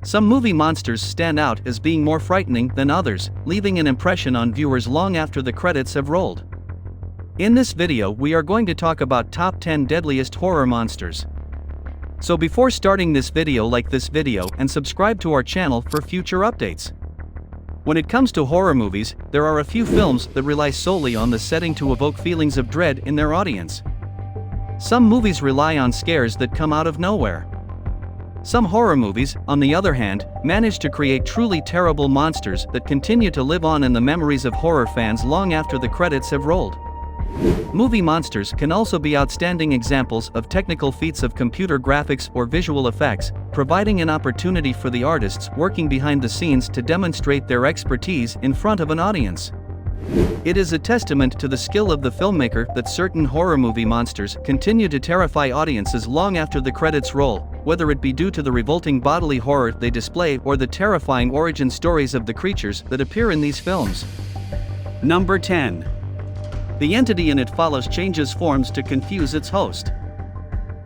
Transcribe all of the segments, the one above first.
Some movie monsters stand out as being more frightening than others, leaving an impression on viewers long after the credits have rolled. In this video we are going to talk about top 10 deadliest horror monsters. So before starting this video, like this video and subscribe to our channel for future updates. When it comes to horror movies, there are a few films that rely solely on the setting to evoke feelings of dread in their audience. Some movies rely on scares that come out of nowhere. Some horror movies, on the other hand, manage to create truly terrible monsters that continue to live on in the memories of horror fans long after the credits have rolled. Movie monsters can also be outstanding examples of technical feats of computer graphics or visual effects, providing an opportunity for the artists working behind the scenes to demonstrate their expertise in front of an audience. It is a testament to the skill of the filmmaker that certain horror movie monsters continue to terrify audiences long after the credits roll, whether it be due to the revolting bodily horror they display or the terrifying origin stories of the creatures that appear in these films. Number 10. The entity in It Follows changes forms to confuse its host.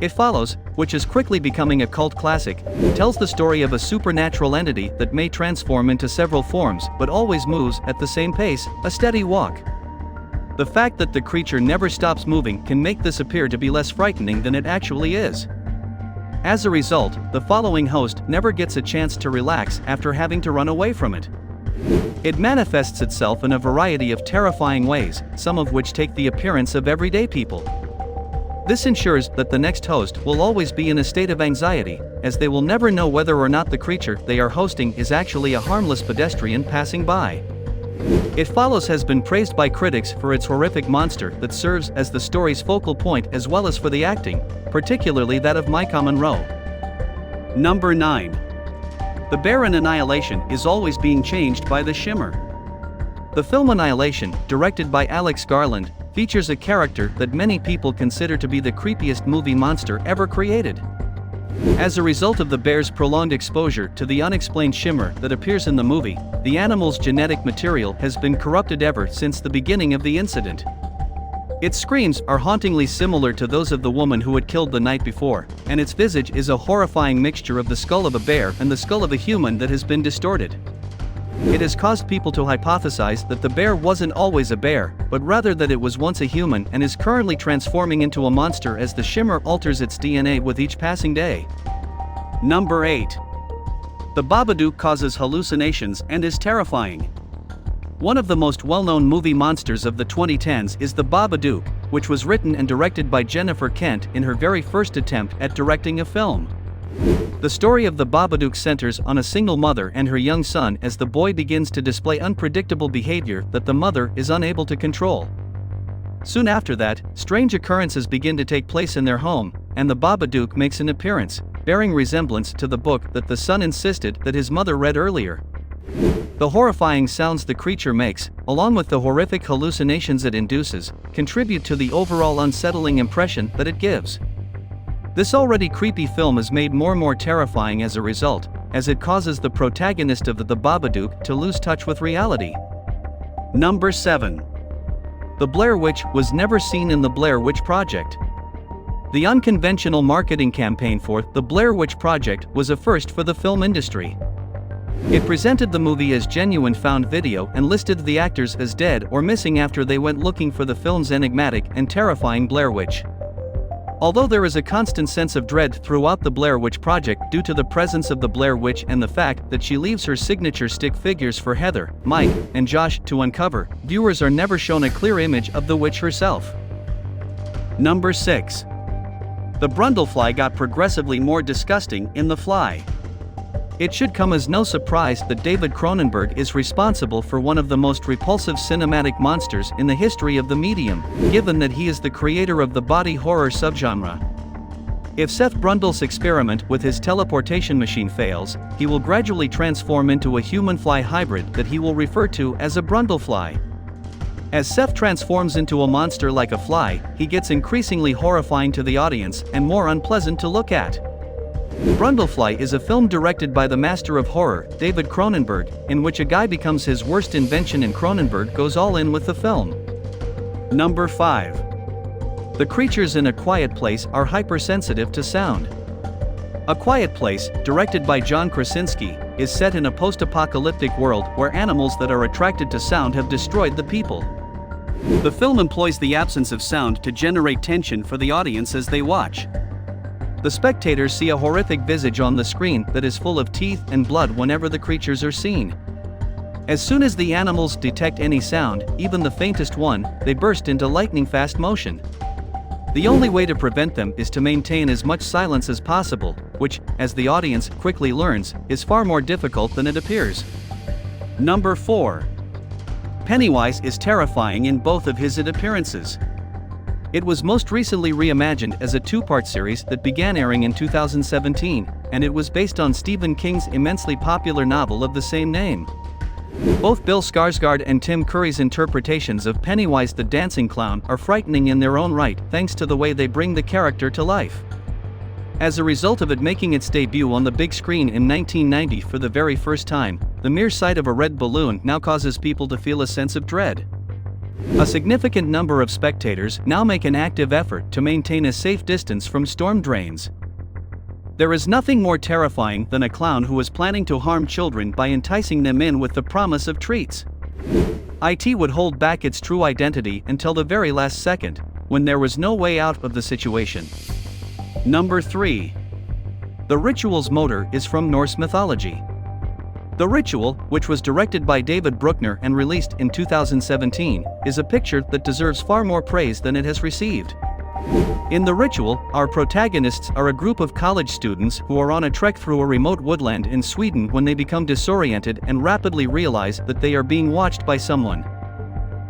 It Follows, which is quickly becoming a cult classic, tells the story of a supernatural entity that may transform into several forms but always moves at the same pace, a steady walk. The fact that the creature never stops moving can make this appear to be less frightening than it actually is. As a result, the following host never gets a chance to relax after having to run away from it. It manifests itself in a variety of terrifying ways, some of which take the appearance of everyday people. This ensures that the next host will always be in a state of anxiety, as they will never know whether or not the creature they are hosting is actually a harmless pedestrian passing by. It Follows has been praised by critics for its horrific monster that serves as the story's focal point as well as for the acting, particularly that of Micah Monroe. Number 9. The bear in Annihilation is always being changed by the Shimmer. The film Annihilation, directed by Alex Garland, features a character that many people consider to be the creepiest movie monster ever created. As a result of the bear's prolonged exposure to the unexplained shimmer that appears in the movie, the animal's genetic material has been corrupted ever since the beginning of the incident. Its screams are hauntingly similar to those of the woman who had killed the night before, and its visage is a horrifying mixture of the skull of a bear and the skull of a human that has been distorted. It has caused people to hypothesize that the bear wasn't always a bear, but rather that it was once a human and is currently transforming into a monster as the shimmer alters its DNA with each passing day. Number 8. The Babadook causes hallucinations and is terrifying. One of the most well-known movie monsters of the 2010s is the Babadook, which was written and directed by Jennifer Kent in her very first attempt at directing a film. The story of the Babadook centers on a single mother and her young son as the boy begins to display unpredictable behavior that the mother is unable to control. Soon after that, strange occurrences begin to take place in their home, and the Babadook makes an appearance, bearing resemblance to the book that the son insisted that his mother read earlier. The horrifying sounds the creature makes, along with the horrific hallucinations it induces, contribute to the overall unsettling impression that it gives. This already creepy film is made more and more terrifying as a result, as it causes the protagonist of the Babadook to lose touch with reality. Number 7. The Blair Witch was never seen in the Blair Witch Project. The unconventional marketing campaign for The Blair Witch Project was a first for the film industry. It presented the movie as genuine found video and listed the actors as dead or missing after they went looking for the film's enigmatic and terrifying Blair Witch. Although there is a constant sense of dread throughout the Blair Witch Project due to the presence of the Blair Witch and the fact that she leaves her signature stick figures for Heather, Mike, and Josh to uncover, viewers are never shown a clear image of the witch herself. Number 6. The Brundlefly got progressively more disgusting in The Fly. It should come as no surprise that David Cronenberg is responsible for one of the most repulsive cinematic monsters in the history of the medium, given that he is the creator of the body horror subgenre. If Seth Brundle's experiment with his teleportation machine fails, he will gradually transform into a human-fly hybrid that he will refer to as a Brundlefly. As Seth transforms into a monster like a fly, he gets increasingly horrifying to the audience and more unpleasant to look at. Brundlefly is a film directed by the master of horror, David Cronenberg, in which a guy becomes his worst invention and Cronenberg goes all in with the film. Number 5. The creatures in A Quiet Place are hypersensitive to sound. A Quiet Place, directed by John Krasinski, is set in a post-apocalyptic world where animals that are attracted to sound have destroyed the people. The film employs the absence of sound to generate tension for the audience as they watch. The spectators see a horrific visage on the screen that is full of teeth and blood whenever the creatures are seen. As soon as the animals detect any sound, even the faintest one, they burst into lightning-fast motion. The only way to prevent them is to maintain as much silence as possible, which, as the audience quickly learns, is far more difficult than it appears. Number 4. Pennywise is terrifying in both of his appearances. It was most recently reimagined as a two-part series that began airing in 2017, and it was based on Stephen King's immensely popular novel of the same name. Both Bill Skarsgård and Tim Curry's interpretations of Pennywise the Dancing Clown are frightening in their own right thanks to the way they bring the character to life. As a result of it making its debut on the big screen in 1990 for the very first time, the mere sight of a red balloon now causes people to feel a sense of dread. A significant number of spectators now make an active effort to maintain a safe distance from storm drains. There is nothing more terrifying than a clown who is planning to harm children by enticing them in with the promise of treats. IT would hold back its true identity until the very last second, when there was no way out of the situation. Number 3. The Ritual's motor is from Norse mythology. The Ritual, which was directed by David Bruckner and released in 2017, is a picture that deserves far more praise than it has received. In The Ritual, our protagonists are a group of college students who are on a trek through a remote woodland in Sweden when they become disoriented and rapidly realize that they are being watched by someone.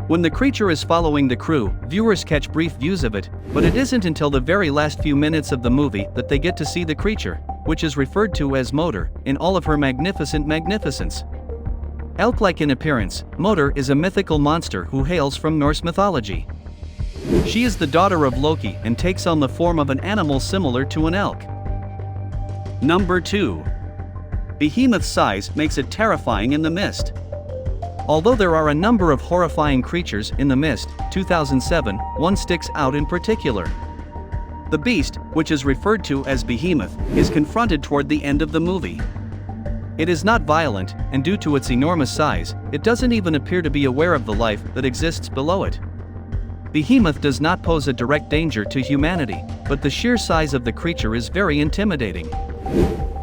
When the creature is following the crew, viewers catch brief views of it, but it isn't until the very last few minutes of the movie that they get to see the creature, which is referred to as Motor, in all of her magnificent magnificence. Elk-like in appearance, Motor is a mythical monster who hails from Norse mythology. She is the daughter of Loki and takes on the form of an animal similar to an elk. Number 2. Behemoth's size makes it terrifying in The Mist. Although there are a number of horrifying creatures in The Mist, 2007, one sticks out in particular. The beast, which is referred to as Behemoth, is confronted toward the end of the movie. It is not violent, and due to its enormous size, it doesn't even appear to be aware of the life that exists below it. Behemoth does not pose a direct danger to humanity, but the sheer size of the creature is very intimidating.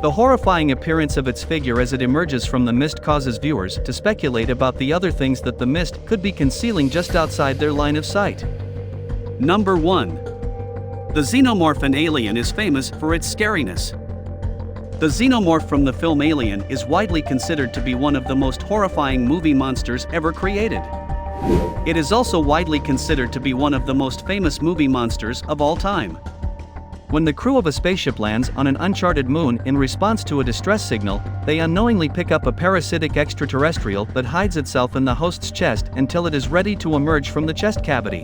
The horrifying appearance of its figure as it emerges from the mist causes viewers to speculate about the other things that the mist could be concealing just outside their line of sight. Number 1. The xenomorph in Alien is famous for its scariness. The xenomorph from the film Alien is widely considered to be one of the most horrifying movie monsters ever created. It is also widely considered to be one of the most famous movie monsters of all time. When the crew of a spaceship lands on an uncharted moon in response to a distress signal, they unknowingly pick up a parasitic extraterrestrial that hides itself in the host's chest until it is ready to emerge from the chest cavity.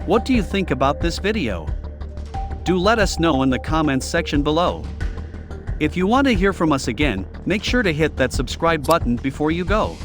What do you think about this video? Do let us know in the comments section below. If you want to hear from us again, make sure to hit that subscribe button before you go.